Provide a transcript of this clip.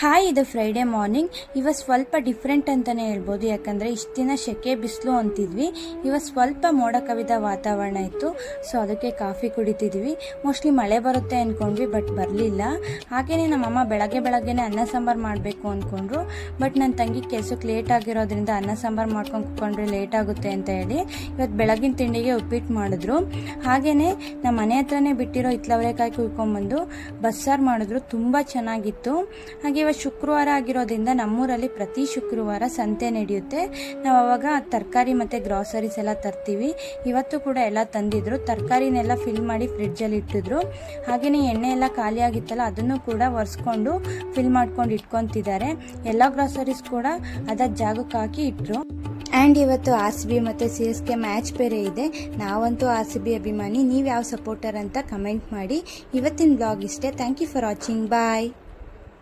Hi, ಇದು Friday morning. ಇವತ್ತು ಸ್ವಲ್ಪ ಡಿಫ್ರೆಂಟ್ ಅಂತಲೇ ಹೇಳ್ಬೋದು. ಯಾಕಂದರೆ ಇಷ್ಟು ದಿನ ಸೆಕೆ ಬಿಸಿಲು ಅಂತಿದ್ವಿ. ಇವತ್ತು ಸ್ವಲ್ಪ ಮೋಡ ಕವಿದ ವಾತಾವರಣ ಇತ್ತು. ಸೊ ಅದಕ್ಕೆ ಕಾಫಿ ಕುಡಿತಿದ್ವಿ. ಮೋಸ್ಟ್ಲಿ ಮಳೆ ಬರುತ್ತೆ ಅಂದ್ಕೊಂಡ್ವಿ, ಬಟ್ ಬರಲಿಲ್ಲ. ಹಾಗೆಯೇ ನಮ್ಮಮ್ಮ ಬೆಳಗ್ಗೆನೇ ಅನ್ನ ಸಾಂಬಾರು ಮಾಡಬೇಕು ಅಂದ್ಕೊಂಡ್ರು. ಬಟ್ ನನ್ನ ತಂಗಿ ಕೆಲಸಕ್ಕೆ ಲೇಟ್ ಆಗಿರೋದ್ರಿಂದ ಅನ್ನ ಸಾಂಬಾರು ಮಾಡ್ಕೊಂಡು ಕುತ್ಕೊಂಡ್ರೆ ಲೇಟ್ ಆಗುತ್ತೆ ಅಂತ ಹೇಳಿ ಇವತ್ತು ಬೆಳಗಿನ ತಿಂಡಿಗೆ ಉಪ್ಪಿಟ್ಟು ಮಾಡಿದ್ರು. ಹಾಗೆಯೇ ನಮ್ಮ ಮನೆ ಹತ್ರನೇ ಬಿಟ್ಟಿರೋ ಹಿತ್ತಲವರೆಕಾಯಿ ಕುಯ್ಕೊಂಡ್ಬಂದು ಬಸ್ಸಾರು ಮಾಡಿದ್ರು. ತುಂಬ ಚೆನ್ನಾಗಿತ್ತು. ಹಾಗೆ ಇವತ್ತು ಶುಕ್ರವಾರ ಆಗಿರೋದ್ರಿಂದ ನಮ್ಮೂರಲ್ಲಿ ಪ್ರತಿ ಶುಕ್ರವಾರ ಸಂತೆ ನಡೆಯುತ್ತೆ. ನಾವು ಅವಾಗ ತರಕಾರಿ ಮತ್ತು ಗ್ರಾಸರೀಸ್ ಎಲ್ಲ ತರ್ತೀವಿ. ಇವತ್ತು ಕೂಡ ಎಲ್ಲ ತಂದಿದ್ರು. ತರಕಾರಿನೆಲ್ಲ ಫಿಲ್ ಮಾಡಿ ಫ್ರಿಡ್ಜಲ್ಲಿ ಇಟ್ಟಿದ್ರು. ಹಾಗೆಯೇ ಎಣ್ಣೆ ಎಲ್ಲ ಖಾಲಿ ಆಗಿತ್ತಲ್ಲ, ಅದನ್ನು ಕೂಡ ಒರೆಸ್ಕೊಂಡು ಫಿಲ್ ಮಾಡ್ಕೊಂಡು ಇಟ್ಕೊತಿದ್ದಾರೆ. ಎಲ್ಲ ಗ್ರಾಸರೀಸ್ ಕೂಡ ಅದ ಜಾಗಕ್ಕೆ ಹಾಕಿ ಇಟ್ಟರು. ಆ್ಯಂಡ್ ಇವತ್ತು RCB ಮತ್ತು CSK ಮ್ಯಾಚ್ ಬೇರೆ ಇದೆ. ನಾವಂತೂ RCB ಅಭಿಮಾನಿ. ನೀವು ಯಾವ ಸಪೋರ್ಟರ್ ಅಂತ ಕಮೆಂಟ್ ಮಾಡಿ. ಇವತ್ತಿನ ಬ್ಲಾಗ್ ಇಷ್ಟೇ. Thank you for watching. Bye.